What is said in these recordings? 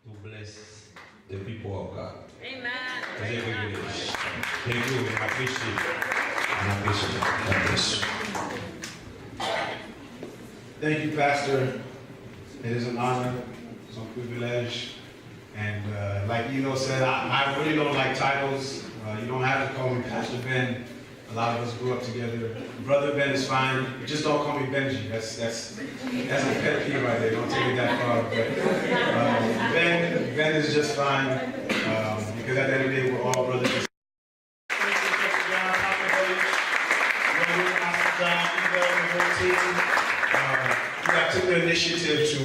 to bless the people of God. Amen. Thank you. Thank you. I appreciate it. I appreciate it. God bless you. Thank you, Pastor. It is an honor, it's a privilege. And like Eno said, I really don't like titles. You don't have to call me Pastor Ben. A lot of us grew up together. Brother Ben is fine. Just don't call me Benji. That's a pet peeve right there. Don't take it that far. But Ben is just fine because at the end of the day, we're all brothers. You took the initiative to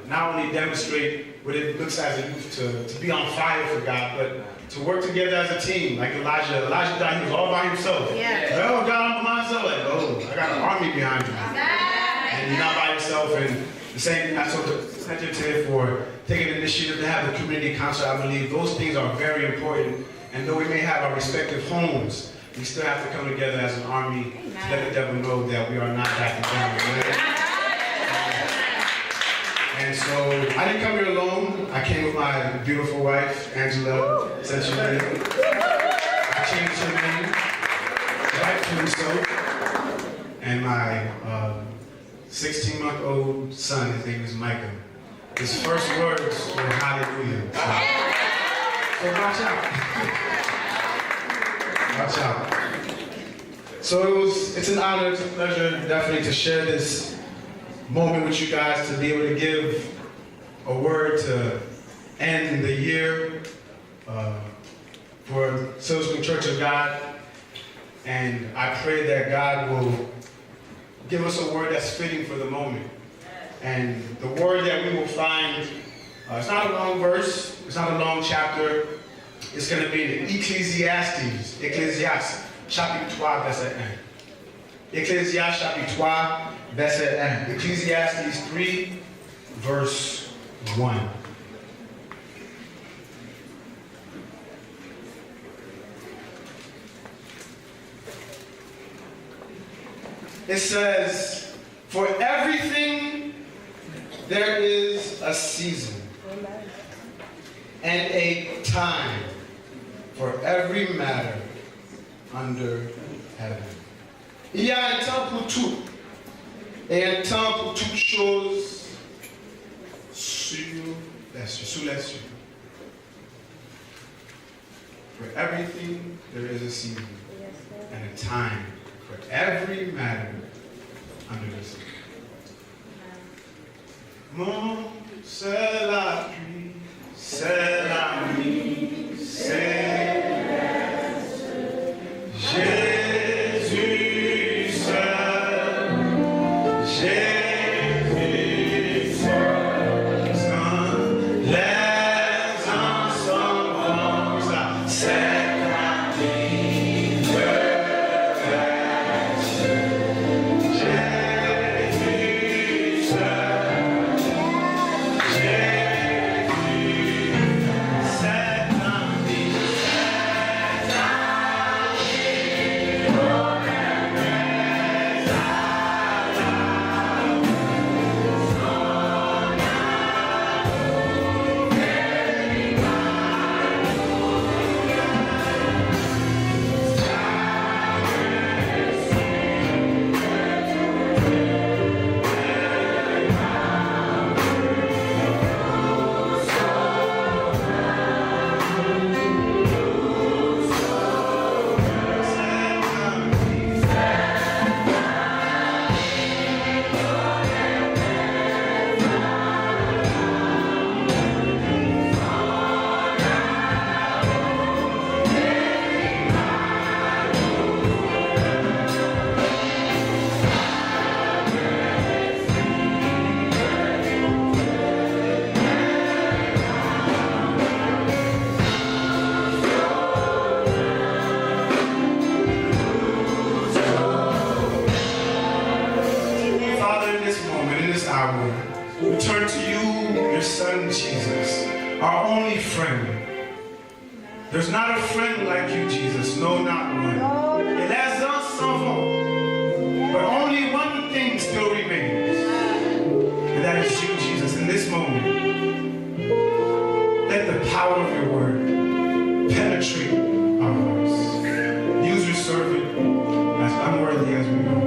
not only demonstrate what it looks as a youth to be on fire for God, but to work together as a team, like Elijah. Elijah died, he was all by himself. Yeah. Like, oh, God, I'm by myself. Like, oh, I got an army behind me. And you're not by yourself. And the same, I told the center today for taking the initiative to have the community concert. I believe those things are very important. And though we may have our respective homes, we still have to come together as an army to let the devil know that we are not backing down. And so I didn't come here alone. I came with my beautiful wife, Angela, since you did. I changed her name, rightfully so. And my 16-month-old son, his name is Micah. His first words were hallelujah. So watch out. Watch out. So it's an honor, it's a pleasure, definitely, to share this moment with you guys, to be able to give a word to end the year for Silver Spring Church of God. And I pray that God will give us a word that's fitting for the moment. And the word that we will find, it's not a long verse, it's not a long chapter. It's going to be in Ecclésiastes, chapitre 3, verset 1. Ecclésiastes, chapitre 3, verset 1. Ecclésiastes 3, verse 1. It says, for everything there is a season and a time for every matter under heaven. Il y a un temps pour tout et un temps pour toutes choses sous les cieux. For everything there is a season and a time for every matter under the sun. Mon c'est la pluie, c'est la nuit, c'est Jésus seul, Jésus seul. Quand les enfants vont s'éclater de reste, Jésus seul, Jésus, c'est un we turn to you, your son Jesus, our only friend. There's not a friend like you, Jesus. No, not one. E.D.S.S. But only one thing still remains. And that is you, Jesus, in this moment. power of your word penetrate our hearts. Use your servant as unworthy as we know.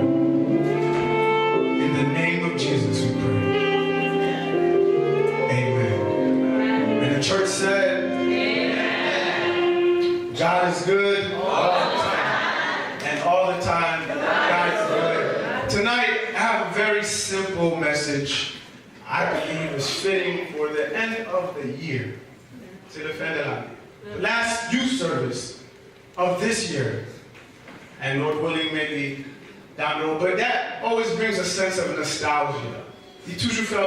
In the name of Jesus we pray. Amen. And the church said, Amen. God is good all the time. And all the time, God is good. Tonight, I have a very simple message. I believe is fitting for the end of the year. C'est le fin de l'année. The last youth service of this year. And Lord willing, maybe down the road. But that always brings a sense of nostalgia. Il toujours fait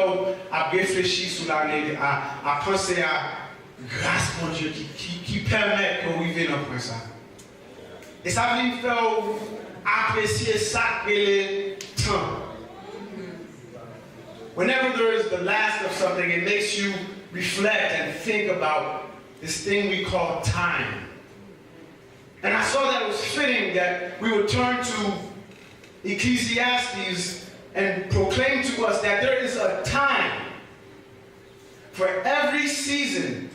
à réfléchir sur l'année, à penser à grâce pour Dieu qui permet qu'on vive dans le ça. Et ça veut faire apprécier ça et le temps. Whenever there is the last of something, it makes you reflect and think about this thing we call time. And I saw that it was fitting that we would turn to Ecclesiastes and proclaim to us that there is a time for every season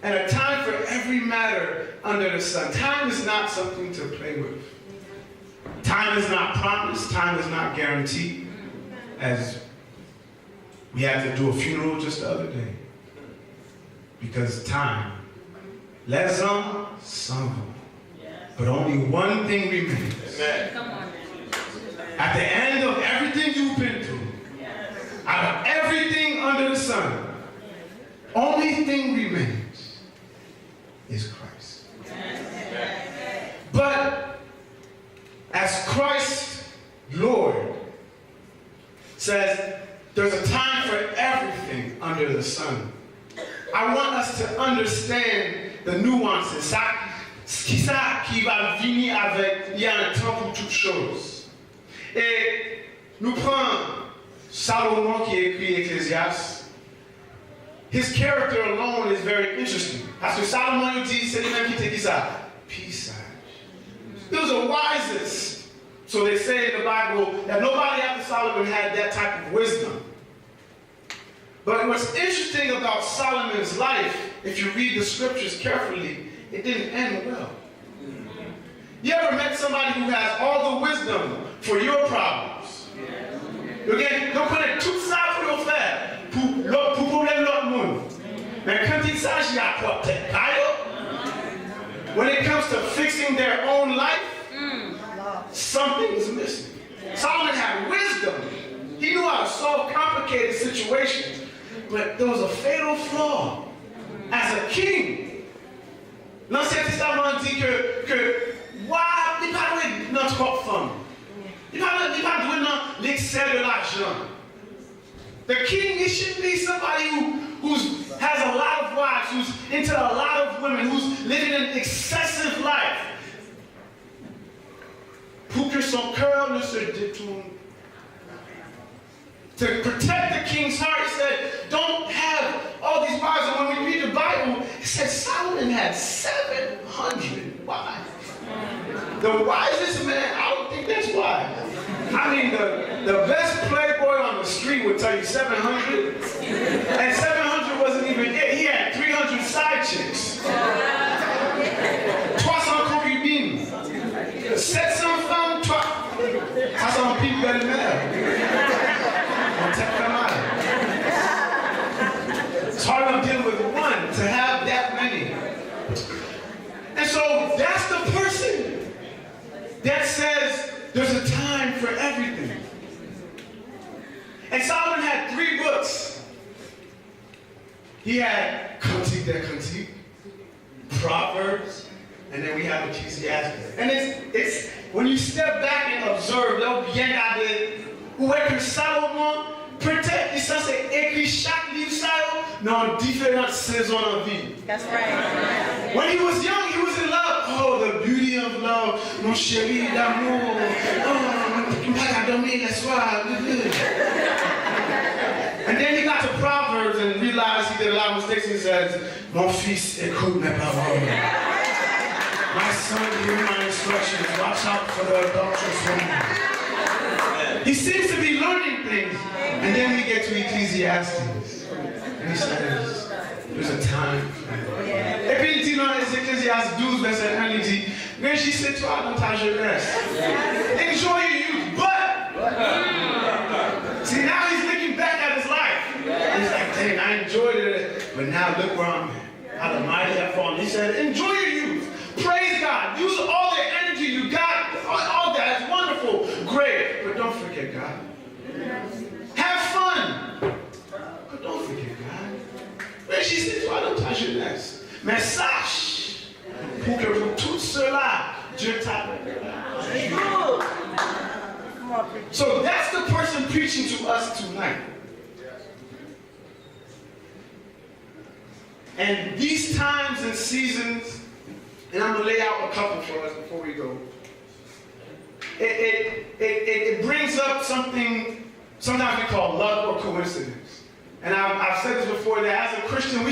and a time for every matter under the sun. Time is not something to play with. Time is not promised. Time is not guaranteed. As we had to do a funeral just the other day. Because time, les hommes s'en vont. But only one thing remains. Amen. At the end of everything you've been through, out of everything under the sun, only thing remains is Christ. But as Christ, Lord, says, there's a time for everything under the sun. I want us to understand the nuances. Ça qui va venir avec, il y a un temps pour toutes choses. Et nous prenons Salomon qui écrit Ecclesiastes. His character alone is very interesting. Parce que Salomon dit, c'est lui-même qui te dit ça. Peace. He was the wisest. So they say in the Bible that nobody after Solomon had that type of wisdom. But what's interesting about Solomon's life, if you read the scriptures carefully, it didn't end well. You ever met somebody who has all the wisdom for your problems? Again, donc on est tout ça pour le faire, pour problème de l'autre monde. Mais quand il s'agit à porter when it comes to fixing their own life, something is missing. Solomon had wisdom. He knew how to solve complicated situations. But there was a fatal flaw. As a king, l'Ancien Testament dit que il n'est pas doué dans trop femme. Il n'est pas doué dans l'excès de l'argent. The king, he shouldn't be somebody who has a lot of wives, who's into a lot of women, who's living an excessive life. Pour que son cœur ne se détourne. To protect the king's heart, he said, don't have all these wives. And when we read the Bible, it says Solomon had 700 wives. The wisest man, I don't think that's wise. I mean, the best playboy on the street would tell you 700. And 700 wasn't even it. He had 300 side chicks. 300 concubines. 700 femmes, 3. Ça, c'est un pipe belle-mère. It's hard to deal with one, to have that many. And so that's the person that says there's a time for everything. And Solomon had 3 books. He had Cantique des Cantiques, Proverbs, and then we have Ecclesiastes. And it's when you step back and observe, bien garder où est que Salomon peut-être ça c'est écrit chaque livre ça dans différentes saisons de vie. That's right. When he was young, he was in love. Oh, the beauty of love, mon chéri d'amour. Oh, pas dormir le soir. And then he got to Proverbs and realized he did a lot of mistakes. He says, mon fils, écoute mes paroles. My son, hear my instructions. Watch out for the adulterous woman. He seems to be learning things. And then we get to Ecclesiastes. And he says, there's a time. Et puis il dit dans Ecclesiastes 12, verset 1, il dit, régissez-toi dans ta jeunesse. Enjoy your youth, but see, now he's looking back at his life. He's like, dang, I enjoyed it, but now look where I'm at. How the mighty have fallen. He said, enjoy your youth. Praise God. Use all the energy you got. All that is wonderful. Great. But don't forget God. Have fun. But don't forget God. Régissez-toi dans ta jeunesse. Mais sache, pour que pour tout cela, Dieu t'appelle. So that's the person preaching to us tonight. And these times and seasons, and I'm going to lay out a couple for us before we go. It brings up something sometimes we call luck or coincidence. And I've said this before, that as a Christian,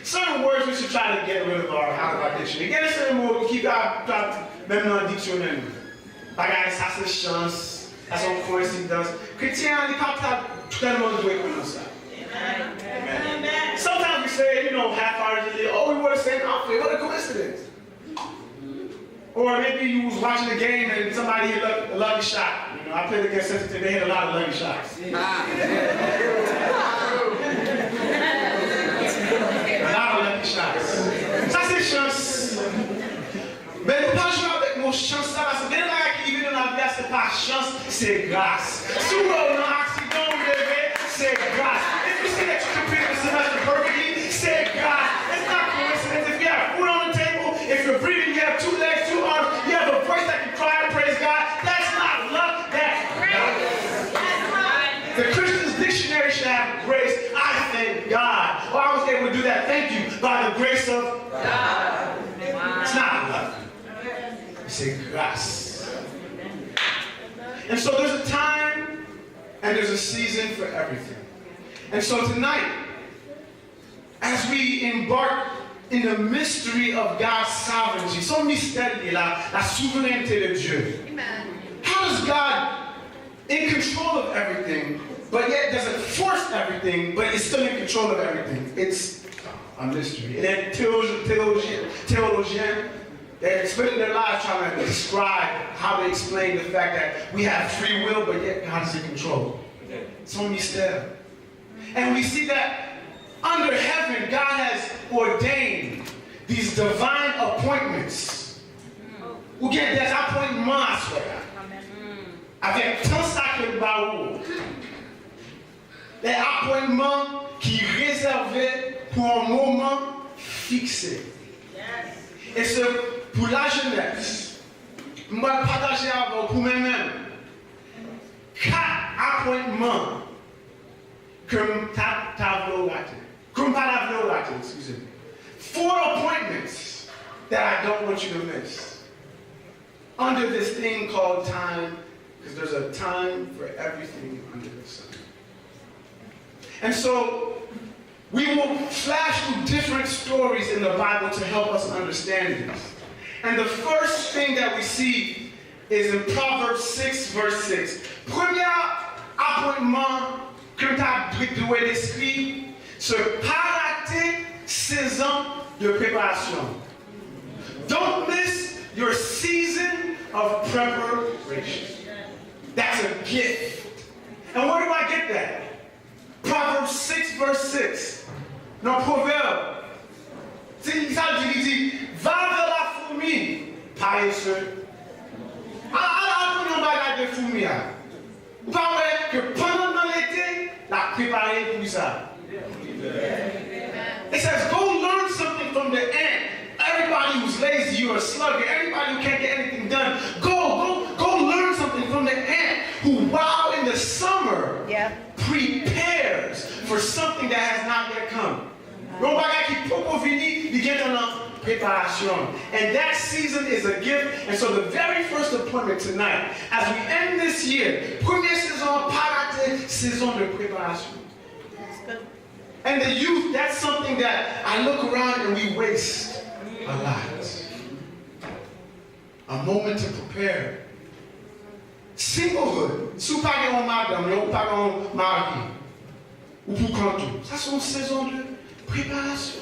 certain words we should try to get rid of out of our dictionary. Get a certain word, keep our même dans le dictionnaire. Bagay, ça c'est chance, ça c'est coïncidence. Chrétien, il n'est pas tellement doué comme ça. Amen. Sometimes we say, half-heartedly, oh, we wore the same outfit. What a coincidence. Or maybe you was watching the game and somebody hit a lucky shot. I played against Sensitive, they hit a lot of lucky shots. A lot of lucky shots. Ça c'est chance. Mais nous pas jouer avec nos chances là, parce que bien là qui vient dans la vie, c'est pas chance, c'est grâce. Si on a un accident levé, c'est grâce. If you see that you complete the semester perfectly, c'est grâce. It's not coincidence. If you have food on the table, if you're breathing, you have 2 legs, 2 arms, you have a voice that can cry and praise God, that's not luck, that's grace. The Christian's dictionary should have grace. I thank God. Well, I was able to do that, thank you, by the grace of God. It's not luck. It's a grace. And so there's a time and there's a season for everything. And so tonight, as we embark in the mystery of God's sovereignty, son mystère la souveraineté de Dieu. How does God in control of everything, but yet doesn't force everything, but is still in control of everything? It's a mystery. And then theologians, they're spending their lives trying to describe how to explain the fact that we have free will, but yet God is in control. Son mystère. And we see that under heaven, God has ordained these divine appointments. Ou get des appointements à soi. Avec tant sacré baou. Des appointements qui réservés pour un moment fixé. Et c'est pour la jeunesse. Je vais partager avec vous pour moi-même 4 appointements comme ta volonté. Comme pas la volonté, excusez me. 4 appointments that I don't want you to miss. Under this thing called time, because there's a time for everything under the sun. And so, we will flash through different stories in the Bible to help us understand this. And the first thing that we see is in Proverbs 6, verse 6. Premier appointement que tu as doué d'esprit, se parater saison de préparation. Don't miss your season of preparation. That's a gift. And where do I get that? Proverbs 6, verse 6. Dans Proverbe, il dit, va vers la fourmi, paresseux. Alors, on va regarder fourmi. Vous parlez que pendant l'été, la préparer pour ça. It says, go learn something from the ant. Everybody who's lazy, you're a slugger. Everybody who can't get anything done, go learn something from the ant who, while in the summer, prepares for something that has not yet come. And that season is a gift. And so the very first appointment tonight, as we end this year, première saison, parate, saison de préparation. And the youth, that's something that I look around and we waste a lot. A moment to prepare. Singlehood. Sou pa gen yon madame, yon pa gen yon mari. ou pour canto. Ça, c'est une saison de préparation.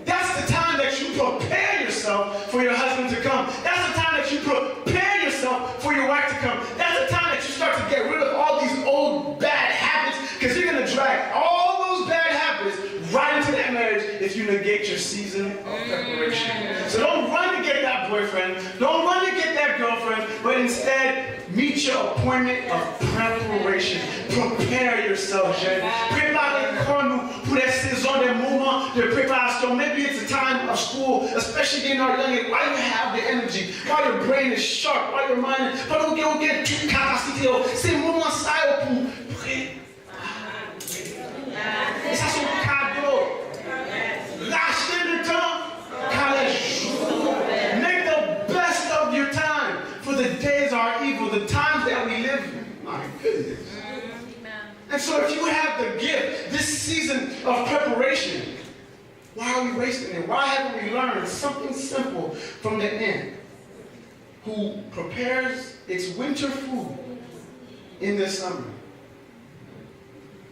That's the time that you prepare yourself for your husband to come. That's the time that you prepare yourself for your wife to come. That's the time that you start to get rid of all these old bad habits, because you're going to drag all those bad habits right into that marriage if you negate your season of preparation. So don't run to get that boyfriend. Don't run to get that girlfriend, but instead meet your appointment of preparation. Prepare yourself, jeune. Préparez-nous pour les saisons, des moments de préparation. Maybe it's a time of school, especially in our young age, while you have the energy, while your brain is sharp, while your mind is... Pendant que vous avez toute capacité, ces moments ça pour préparer. Et ça, c'est un cadeau. Lâchez le temps, car les jours. Make the best of your time, for the days are evil, the times that we live in. My goodness. And so if you have the gift, this season of preparation, why are we wasting it? Why haven't we learned something simple from the ant who prepares its winter food in the summer?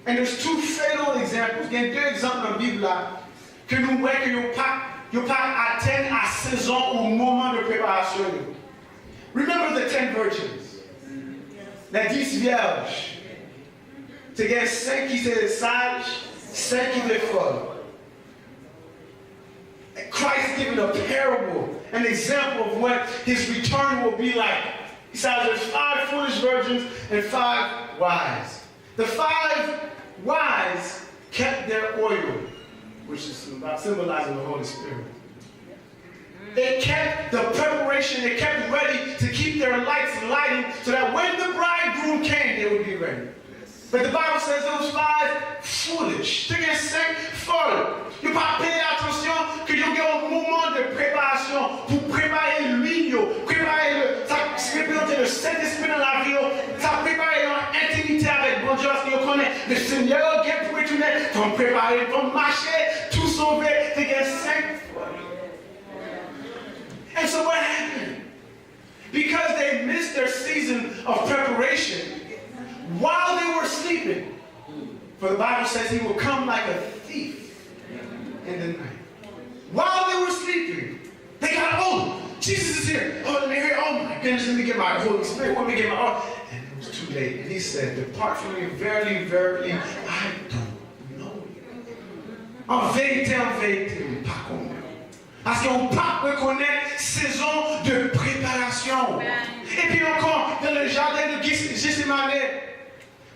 And there's two fatal examples. Il y a deux exemples dans la Bible là que nous voyons que vous pas atteindre à saison au moment de préparation. Remember the 10 virgins. Les 10 vierges. Tu as 5 qui étaient sages, 5 qui étaient folles. Christ given a parable, an example of what his return will be like. He says there's 5 foolish virgins and 5 wise. The 5 wise kept their oil, which is about symbolizing the Holy Spirit. They kept the preparation, they kept ready to keep their lights lighting so that when the bridegroom came, they would be ready. But the Bible says those 5 foolish. Tu es 5 folles. Tu pas payer attention que il y a un moment de préparation pour préparer l'huile, préparer le Saint-Esprit dans la vie, ça préparer une intimité avec bon Dieu, parce que connaît le Seigneur qui est pour retourner, pour préparer, pour marcher, tout sauver. Tu es 5 folles. And so what happened? Because they missed their season of preparation, while they were sleeping, for the Bible says he will come like a thief in the night. While they were sleeping, they got, oh, Jesus is here. Oh, let me hear, oh my goodness, let me get my Holy Spirit, let me get my, oh. And it was too late. And he said, depart from me, verily, verily, I don't know you. En vérité, pas comme parce qu'on ne peut pas reconnaître saison de préparation. Et puis encore, dans le jardin de Gethsemane,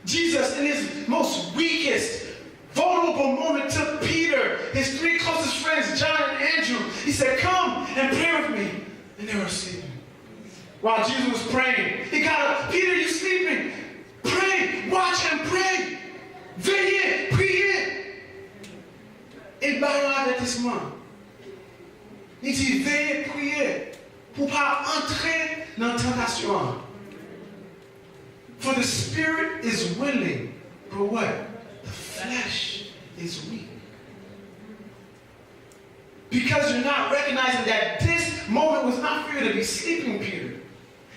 Jesus, in his most weakest, vulnerable moment, took Peter, his 3 closest friends, John and Andrew. He said, come and pray with me. And they were sleeping. While Jesus was praying, he got up. Peter, you sleeping? Pray. Watch and pray. Veillez, priez. Et par l'avertissement, il dit, veillez, priez, pour ne pas entrer dans la tentation. For the spirit is willing, but what? The flesh is weak. Because you're not recognizing that this moment was not for you to be sleeping, Peter.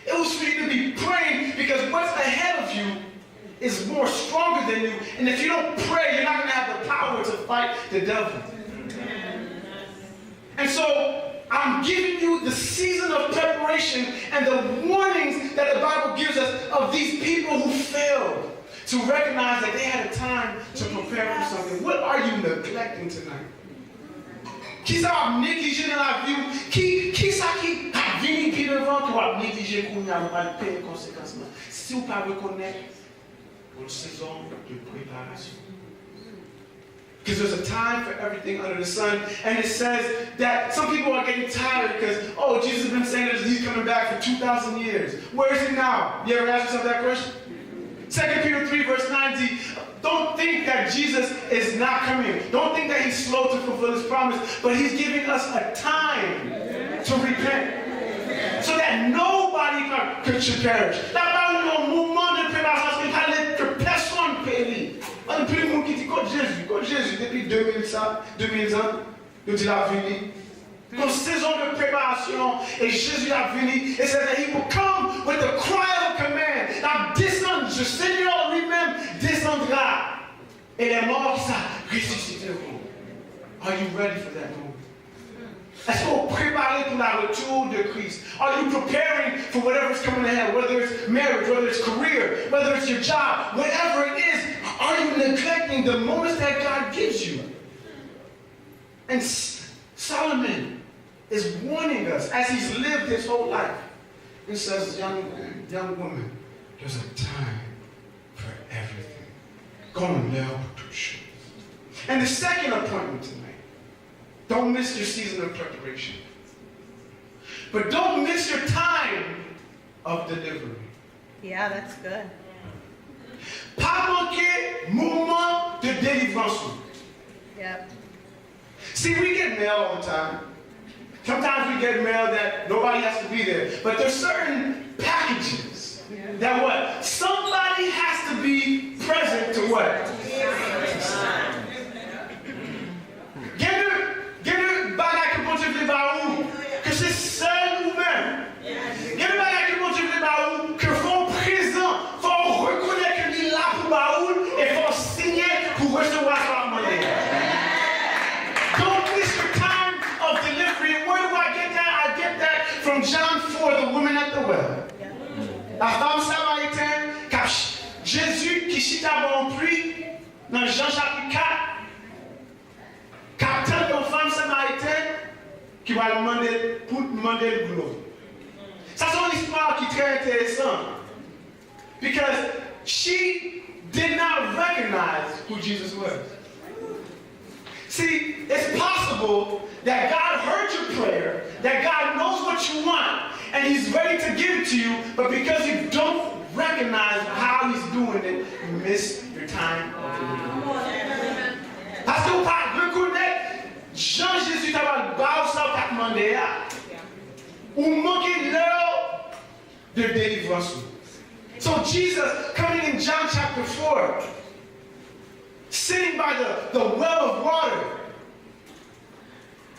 It was for you to be praying, because what's ahead of you is more stronger than you. And if you don't pray, you're not going to have the power to fight the devil. And so, I'm giving you the season of preparation and the warnings that the Bible gives us of these people who failed to recognize that they had a time to prepare for something. What are you neglecting tonight? Qui ça va négliger dans la vie? Qui ça qui a venu puis devant qui va négliger qu'on y a pas payer conséquences? Si vous ne pas reconnaître une saison de préparation. Because there's a time for everything under the sun. And it says that some people are getting tired because, oh, Jesus has been saying that he's coming back for 2,000 years. Where is he now? You ever ask yourself that question? 2 Peter 3 verse 19. Don't think that Jesus is not coming. Don't think that he's slow to fulfill his promise. But he's giving us a time to repent. So that nobody should perish. Là, pas un moment de préparation, il fallait que personne périsse. On plus le monde qui dit God Jésus, depuis 2000 ans, nous dit la venue. Comme saison de préparation, et Jésus a venu, et c'est that he will come with the cry of command. Now descend, le Seigneur lui-même descendra Et les morts, ça ressusciteront. Are you ready for that moment? Est-ce qu'on prépare pour la retour de Christ? Are you preparing for whatever's coming ahead? Whether it's marriage, whether it's career, whether it's your job, whatever it is, are you neglecting the moments that God gives you? And Solomon is warning us as he's lived his whole life. He says, young man, young woman, there's a time for everything. Go and lay pour toutes choses. And the second appointment tonight, don't miss your season of preparation. But don't miss your time of delivery. Yeah, that's good. Pas manquer moment de délivrance. Yep. See, we get mail all the time. Sometimes we get mail that nobody has to be there. But there's certain packages that what? Somebody has to be present to what? Get le bagage que bon Dieu veut par où? Que c'est seul ou même. Get le bagage que bon Dieu veut par où? Que faut présent, faut reconnaître qu'il est là pour par où et faut signer pour recevoir sa monnaie. Don't miss your time of delivery. And where do I get that? I get that from John 4, the woman at the well. La femme samaritaine, Jésus qui chita bon prix dans Jean chapitre 4. Captain de femme samaritaine qui va demander pour demander le boulot. Ça c'est une histoire qui est très intéressante. Because she did not recognize who Jesus was. See, it's possible that God heard your prayer, that God knows what you want, and He's ready to give it to you, but because you don't recognize how He's doing it, you miss your time of deliverance. Parce que vous ne reconnaissez Jean-Jésus t'a dit ça pour demander ou manquer l'heure de délivrance. So Jesus coming in John chapter 4, sitting by the well of water.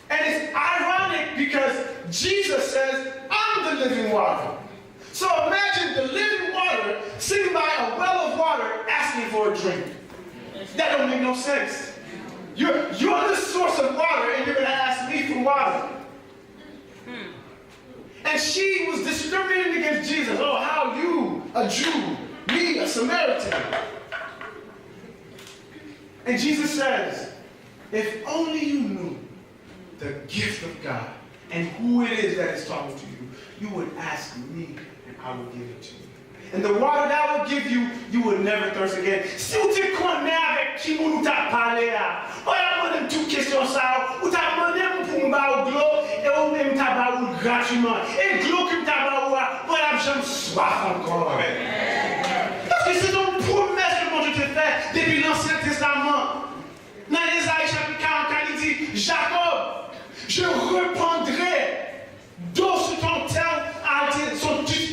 And it's ironic because Jesus says, I'm the living water. So imagine the living water sitting by a well of water asking for a drink. That don't make no sense. You're the source of water and you're going to ask me for water. And she was discriminating against Jesus. Oh, how you, a Jew, me, a Samaritan. And Jesus says, if only you knew the gift of God and who it is that is talking to you, you would ask me and I will give it to you. And the water that I will give you, you will never thirst again. Si vous te connaissez avec qui vous t'a parlé là, on a demandé toute question ça, ou t'a demandé pour me battre de l'eau, et ou même t'a battu gratuitement. Et de l'eau que t'a battu, voilà, j'aime soif encore. Parce que c'est une promesse que mon Dieu te fait depuis l'Ancien Testament. Dans Ésaïe chapitre 44, il dit, Jacob, je reprendrai d'eau sur ton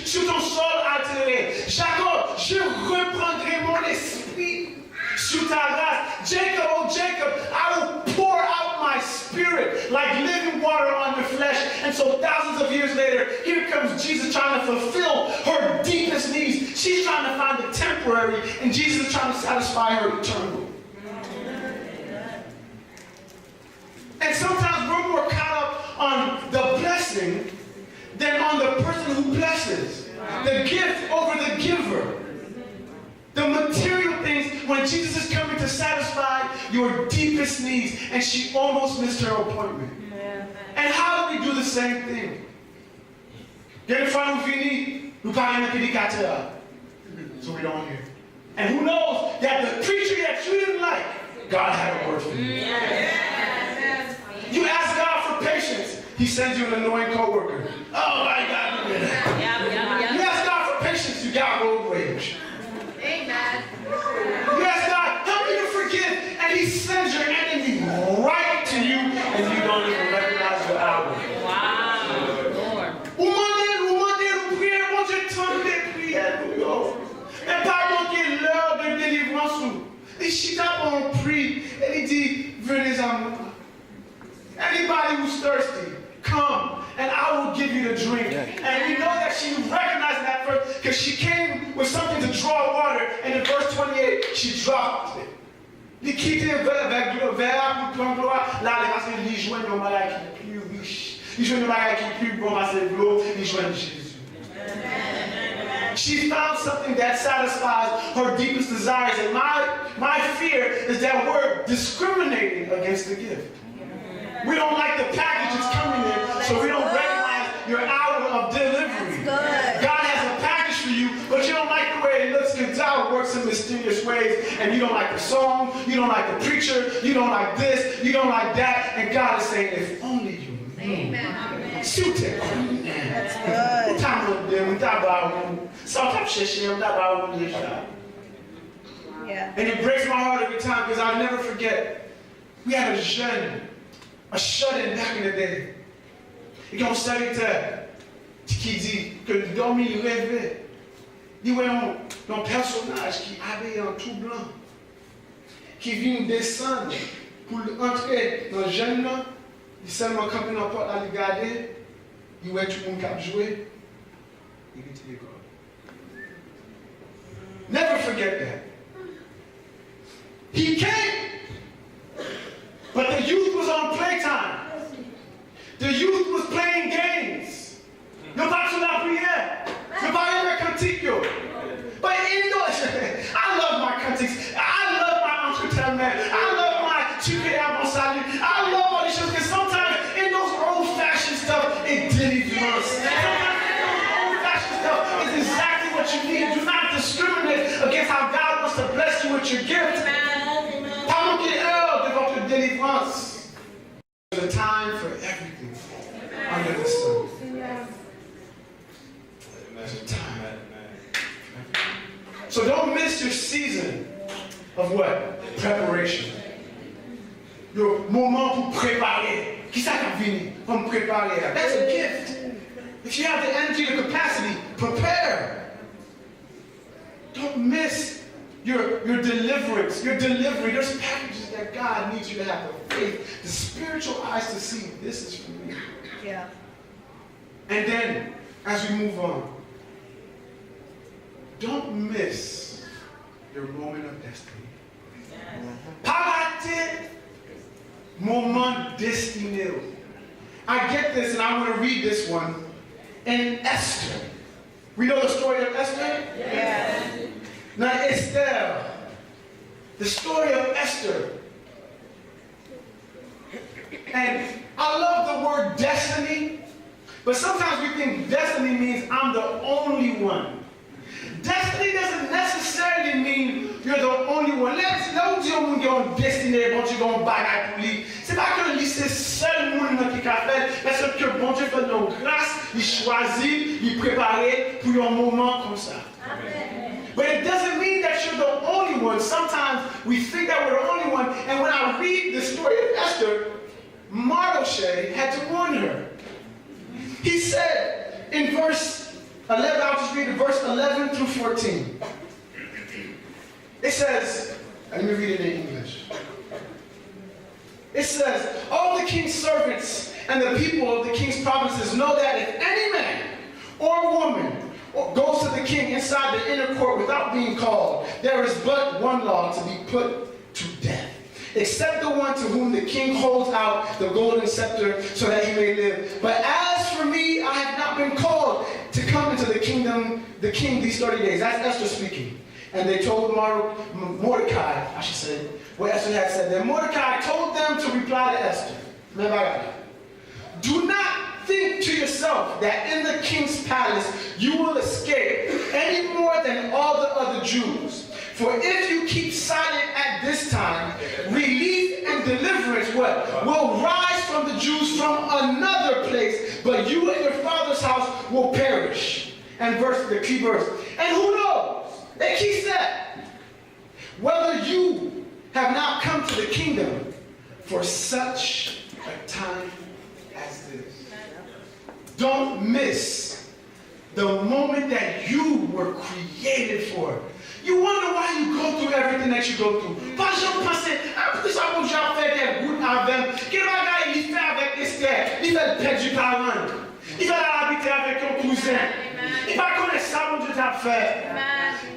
sur ton sol altéré. Jacob, je reprendrai mon esprit sur ta race. Jacob, oh Jacob, I will pour out my spirit like living water on your flesh. And so thousands of years later, here comes Jesus trying to fulfill her deepest needs. She's trying to find the temporary, and Jesus is trying to satisfy her eternal. And sometimes we're more caught up on the blessing than on the person who blesses. The gift over the giver. The material things when Jesus is coming to satisfy your deepest needs. And she almost missed her appointment. And how do we do the same thing? Get in front of Vini, so we don't hear. And who knows that the preacher that you didn't like, God had a word for you. You ask God for patience, He sends you an annoying coworker. Oh my God, look at that. You ask God for patience, you got road rage. Amen. You ask God, help me to forgive, and He sends your enemy right to you, and you don't even recognize your hour. Wow. Ou prier, mon Dieu, tant de prières, et pas manquer l'heure de délivrance. Et Chita on prie, and He dit, venez à moi. Anybody who's thirsty, come, and I will give you the drink. And we know that she recognized that first because she came with something to draw water, and in verse 28, she dropped it. Il quitte vers pour prendre gloire. Là, parce qu'il joint un malade qui est plus riche. Il joint un malade qui est plus bon parce que l'eau, il joint Jésus. She found something that satisfies her deepest desires. And my fear is that we're discriminating against the gift. We don't like the package it's coming in, so we don't recognize your hour of delivery. God has a package for you, but you don't like the way it looks because God works in mysterious ways, and you don't like the song, you don't like the preacher, you don't like this, you don't like that, and God is saying, if only you knew. Amen. Shoot it. That's good. Yeah. And it breaks my heart every time because I'll never forget. We had a shut-in back in the day. Et quand on serviteur qui dit que dormir, il rêvait. Il y avait un personnage qui habillé en tout blanc, qui vient descendre pour entrer dans le jeune. Il seulement campé dans la porte à le garder. Il voit tout le monde qui jouer. Il était l'école. Never forget that. He came, but the youth was on playtime. The youth was playing games. Yo pas sur la prière. Yo pas aimer cantique yo. But in those, I love my cantiques. I love my entertainment. I love my chicken apple salad. I love all these shows because sometimes in those old-fashioned stuff, it delivers. Sometimes in those old-fashioned stuff, it's exactly what you need. Do not discriminate against how God wants to bless you with your gift. Pas manquer heure de votre délivrance. There's a time for everything under the sun. There's a time. So don't miss your season of what? Preparation. Your moment pour préparer. Qui ça qui vient pour me préparer? That's a gift. If you have the energy, the capacity, prepare. Don't miss your deliverance, your delivery. There's packages that God needs you to have the faith, the spiritual eyes to see this is for me. Yeah. And then, as we move on, don't miss your moment of destiny. Pas rater moment destiné. I get this, and I want to read this one in Esther. We know the story of Esther? Yeah. Now, Esther, the story of Esther. And I love the word destiny, but sometimes we think destiny means I'm the only one. Destiny doesn't necessarily mean you're the only one. Là où Dieu vous dit on destiné, bon Dieu on bagaille pour lui. C'est pas que lui c'est seul monde qui a fait, parce que bon Dieu fait nos grâces, il choisit, il prépare pour un moment comme ça. Amen. But it doesn't mean that you're the only one. Sometimes we think that we're the only one, and when I read the story of Esther, Mardochai had to warn her. He said in verse 11, I'll just read verse 11 through 14. It says, let me read it in English. It says, all the king's servants and the people of the king's provinces know that if any man or woman goes to the king inside the inner court without being called, there is but one law to be put to death, except the one to whom the king holds out the golden scepter so that he may live. But as for me, I have not been called to come into the kingdom, the king these 30 days. That's Esther speaking. And they told Mordecai, I should say, what Esther had said. Then Mordecai told them to reply to Esther. Do not think to yourself that in the king's palace you will escape any more than all the other Jews. For if you keep silent at this time, relief and deliverance will rise from the Jews from another place, but you and your father's house will perish. And the key verse. And who knows? And he said, whether you have not come to the kingdom for such a time as this. Don't miss the moment that you were created for. You wonder why you go through everything that you go through. Pas jamais penser, pourquoi ça vous j'ai fait des routes avec, quel bagage il fait avec Esther, il fait perdre du parent, il va habiter avec un cousin, il va connaître ça mon Dieu t'a fait.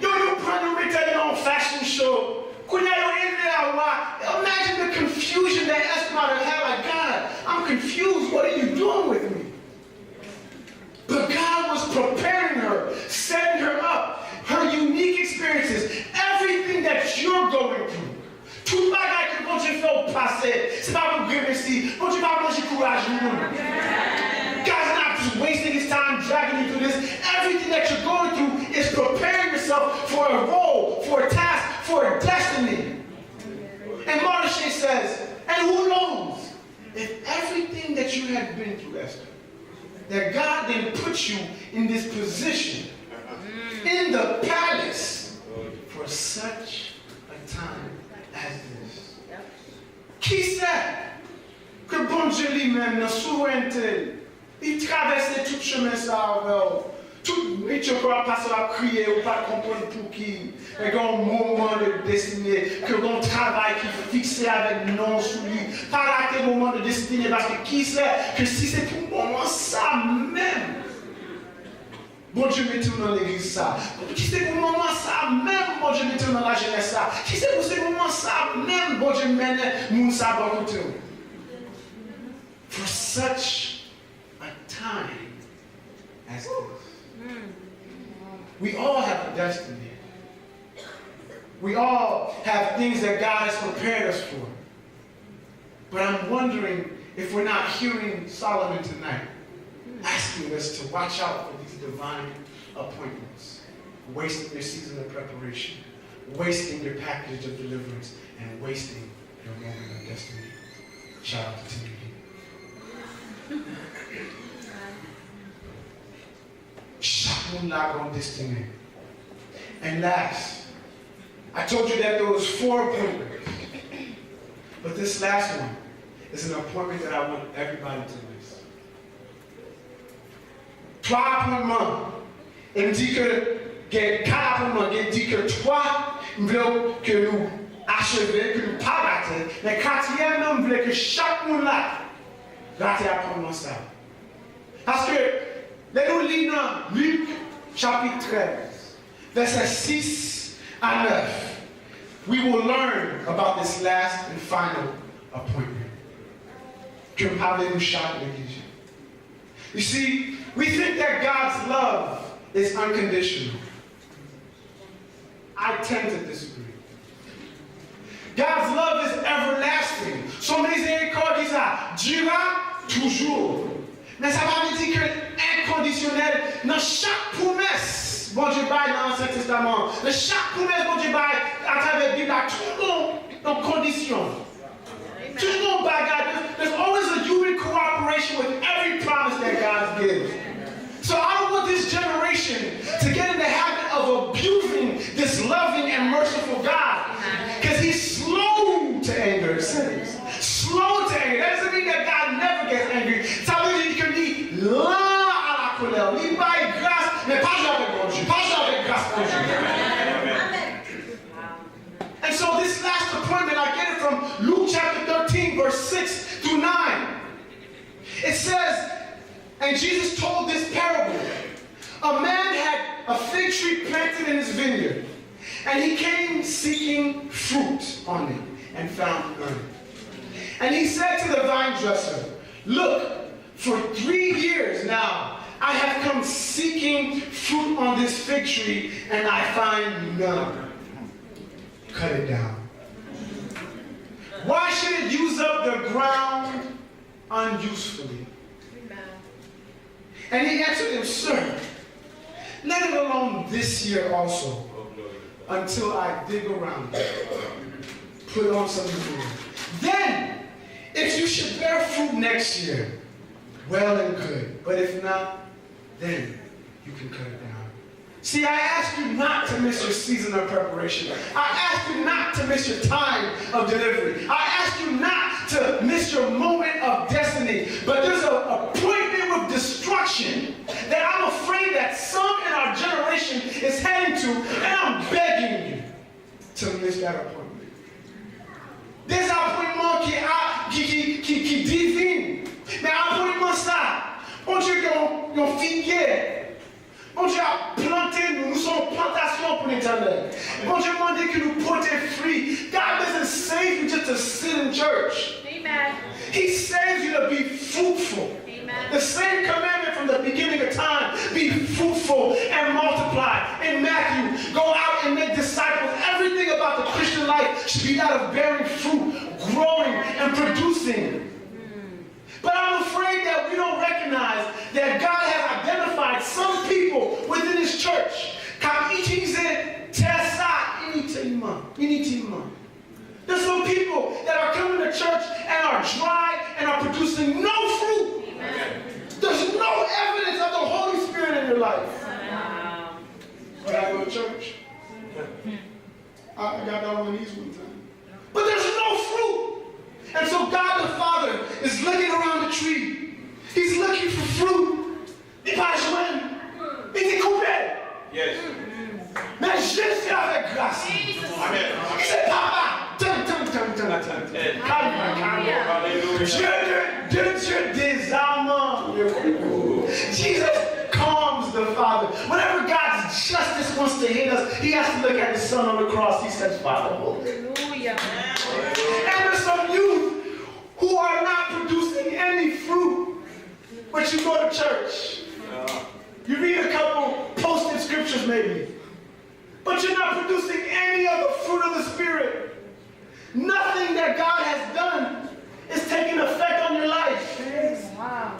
Yo, you prend nous mettre dans un fashion show, qu'on a eu élevé à voir, confused. What are you doing with me? But God was preparing her, setting her up, her unique experiences, everything that you're going through. Tout bagay que bon Dieu fait au passé, c'est pas pour remercier. Bon Dieu va manger courage. God's not wasting his time dragging you through this. Everything that you're going through is preparing yourself for a role, for a task, for a destiny. And Mordecai says, and who knows, if everything that you had been through, Esther, that God then put you in this position, in the palace, for such a time as this. Qui sait que bon Dieu lui-même, dans souveraineté, il traversait tout chemin ça avec tout nuit tu peux passer à crier ou pas comprendre pour qui. Il y a un moment de destinée, que un travail qui est fixé avec non sous lui. Pas rater le moment de destinée parce que qui sait que si c'est pour le moment ça même. Bon Dieu met tout dans l'église ça. Qui c'est pour le moment ça même, bon Dieu met tout dans la jeunesse ça. Qui c'est pour ce moment ça même, bon Dieu mène moun ça bon côté. For such a time as this. We all have a destiny. We all have things that God has prepared us for. But I'm wondering if we're not hearing Solomon tonight, asking us to watch out for these divine appointments, wasting your season of preparation, wasting your package of deliverance, and wasting your moment of destiny. Shout out to Timothy. Chaque monde destiny. And last, I told you that there was 4 appointments. But this last one is an appointment that I want everybody to miss. 3 appointments. Il me dit que il y a 4 appointments. Il dit que 3 veulent que nous achevions, que nous pas rater. Mais 4e, nous voulons que chaque monde là rate appointment ça. Parce que nous lisons dans Luc chapitre 13, versets 6 à 9. We will learn about this last and final appointment. Que parlez-nous chaque église? You see, we think that God's love is unconditional. I tend to disagree. God's love is everlasting. Son miséricorde durera toujours. Mais ça va me dire que inconditionnel dans chaque promesse, bon Dieu baille dans l'Ancien Testament, dans chaque promesse, bon Dieu baille à travers la Bible, toujours en condition. Toujours en bagarre. There's always a human cooperation with every promise that God gives. So I don't want this generation to get in the habit of abusing this loving and merciful God. Because he's slow to anger, it says. Slow to anger. That doesn't mean that God never gets angry. Ça veut dire que lui, lent à la colère. Lui baille grâce, mais pas avec bon Dieu. Pas avec grâce pour Dieu. And so this last appointment, I get it from Luke chapter 13, verse 6 through 9. It says, and Jesus told this parable. A man had a fig tree planted in his vineyard, and he came seeking fruit on it, and found none. And he said to the vine dresser, look, for 3 years now, I have come seeking fruit on this fig tree, and I find none. Cut it down. Why should it use up the ground unusefully? And he answered him, sir, let it alone this year also, until I dig around it, put on some manure. Then, if you should bear fruit next year, well and good. But if not, then you can cut it down. See, I ask you not to miss your season of preparation. I ask you not to miss your time of delivery. I ask you not to miss your moment of destiny. But there's an appointment with destruction that I'm afraid that some in our generation is heading to, and I'm begging you to miss that appointment. There's un appointment qui divine. Mais appointment ça, on dit qu'on figuier. Bon Dieu a planté nous, nous sommes plantation pour l'éternel. Bon Dieu a demandé que nous portions fruit. God doesn't save you just to sit in church. Amen. He saves you to be speed out of bearing fruit, growing and producing. But I'm afraid that we don't recognize that God has identified some people within His church. There's some people that are coming to church and are dry and are producing no fruit. Amen. There's no evidence of the Holy Spirit in your life. But I go to church. I got down on my knees one time. But there's no fruit. And so God the Father is looking around the tree. He's looking for fruit. Il va joindre. Il dit coupé. Yes. Mais je suis avec grâce. Amen. Il dit papa. Dieu désarme. Jesus calms the Father. Whenever God's justice wants to hit us, He has to look at His Son on the cross. He says, Father, hallelujah. And there's some youth who are not producing any fruit, but you go to church. You read a couple posted scriptures maybe, but you're not producing any of the fruit of the Spirit. Nothing that God has done is taking effect on your life. Wow.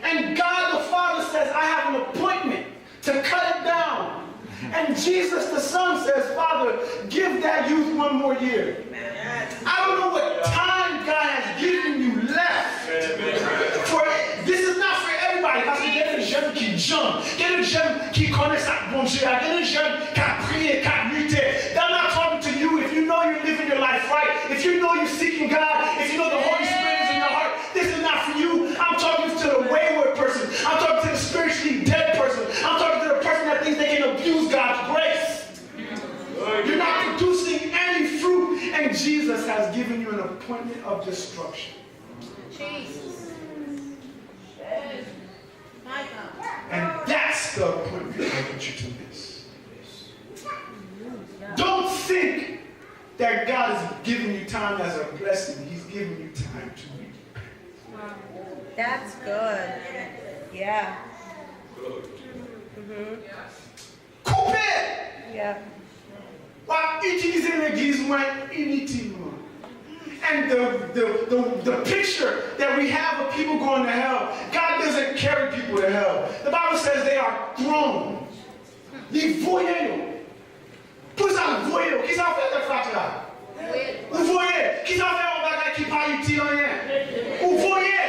And God the Father says, I have an appointment to cut it down. And Jesus the Son says, Father, give that youth one more year. I don't know what time God has given you left. This is not for everybody. Parce qu'il y a des jeunes qui jumpent. Il y a des jeunes qui connaissent sa bon Dieu. Il y a des jeunes qui ont prié, qui ont lutté. I'm not talking to you if you know you're living your life right. If you know you're seeking God. If you know the Holy Spirit is in your heart. This is not for you. I'm talking to the wayward person. I'm talking to the spiritually dead person. I'm talking to the person that thinks they can abuse God's grace. You're not producing any fruit, and Jesus has given you an appointment of destruction. Jesus. And that's the appointment I want you to miss. Don't think that God is giving you time as a blessing. He's giving you time to repent. That's good. Yeah. Coupé! Yeah. Utiliser l'église moins inutilement. And the picture that we have of people going to hell, God doesn't carry people to hell. The Bible says they are thrown. Les voyez. Pour ça, vous voyez. Qui s'en fait de fracture là? Vous voyez. Qui s'en fait un bagage qui pas utile en rien? Vous voyez.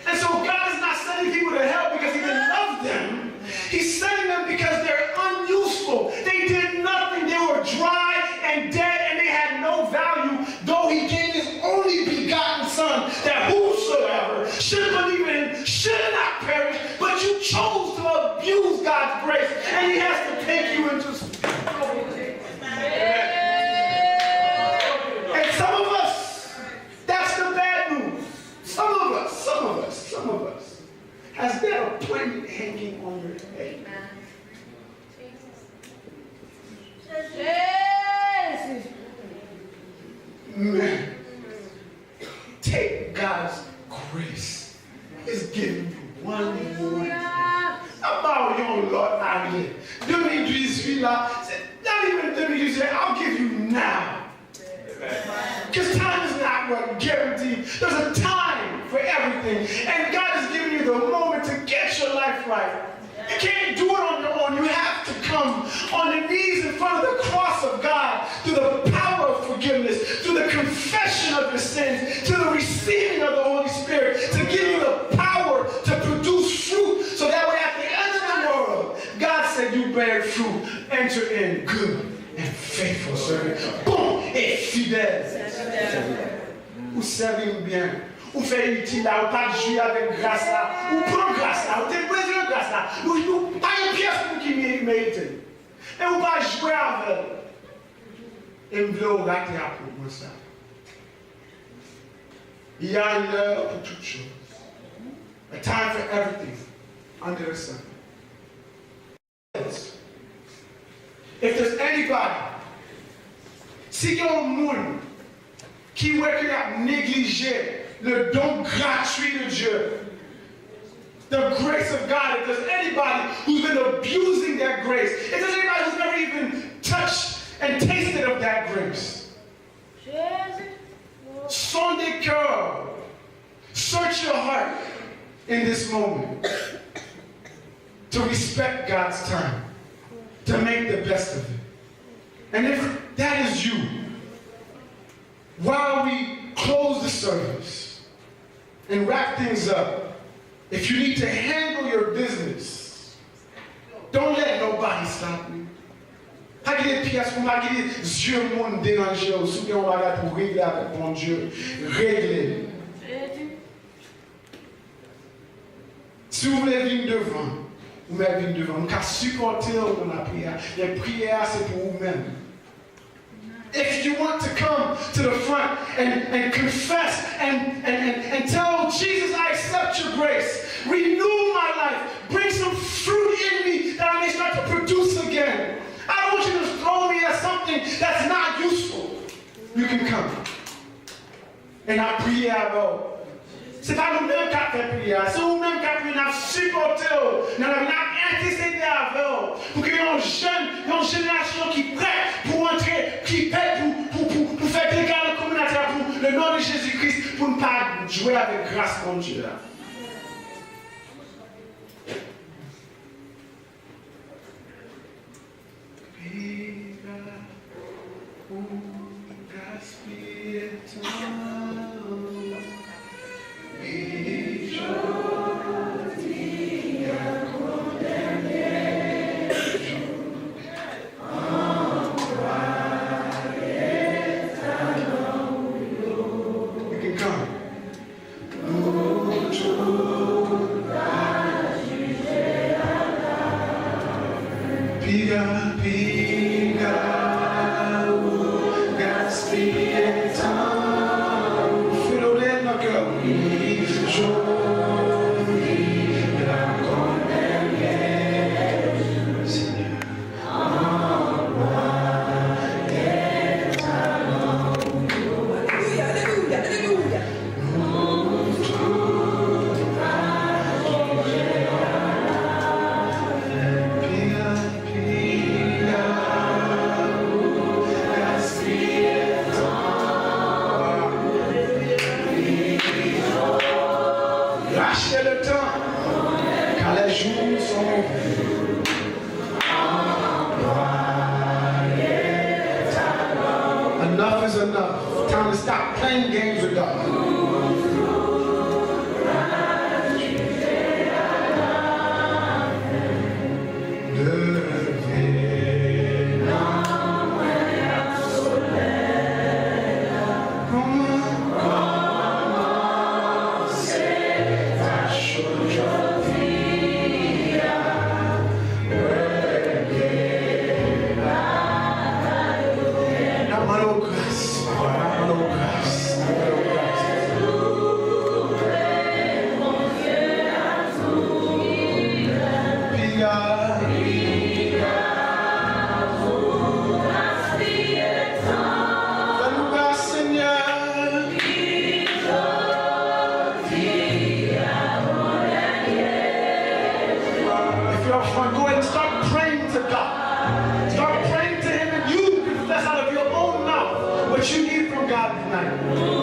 And so God is not sending people to hell because He didn't love them. He's sending them because they're unuseful. They did nothing. They were dry and dead and they had no value, though He gave His only begotten Son, that whosoever should believe in Him should not perish, but you chose to abuse God's grace, and He has to take you into and some of us, that's the bad news. Some of us has that appointment hanging on your head. Man, take God's grace. He's giving you one more year. About your Lord, I'm here. 2018 là, not even 2018, I'll give you now. Because time is not what guaranteed. There's a time for everything. And God is giving you the moment to get your life right. You can't do it on your own. You have to come on your knees in front of the cross of God through the power of forgiveness, through the confession of your sins, to the receiving of the Holy Spirit, to give you the power to produce fruit, so that way at the end of the world, God said you bear fruit, enter in good and faithful servant. Bon et fidèle. Ou servir bien. Ou faire utile là, ou pas jouer avec grâce là, ou prendre grâce là, ou te besoin de grâce là, ou pas une pièce pour qui mérite. Et ou pas jouer avec. Et me voulez rater à pour ça. Il y a une heure pour toutes choses. A time for everything under the sun. If there's anybody, si il y a un monde qui veut négliger le don gratuit de Dieu, the grace of God, if there's anybody who's been abusing that grace, if there's anybody who's never even touched and tasted of that grace, sonde des cœurs. Search your heart in this moment to respect God's time, to make the best of it. And if that is you, while we close the service and wrap things up, if you need to handle your business, don't let nobody stop you. Pas des pièces pour marquer des yeux monde déranger ou si on va là pour régler avec mon Dieu, régler. Si vous voulez venir devant, vous mettez venir devant. Nous allons supporter dans la prière. La prière, c'est pour vous-même. If you want to come to the front and confess and tell Jesus, I accept your grace, renew my life, bring some fruit in me that I may start to produce again. I don't want you to throw me at something that's not useful. You can come. And I prie avant. C'est pas nous-mêmes qui avons fait prière, c'est nous-mêmes qui avons supporté, nous avons intercédé avec eux, pour qu'il y ait une génération qui est prête pour entrer, qui est prête pour faire dégâts dans la communauté, pour le nom de Jésus-Christ, pour ne pas jouer avec grâce, mon Dieu. Enough is enough. Time to stop playing games with God. Go ahead and start praying to God. Start praying to Him, and you confess out of your own mouth what you need from God tonight.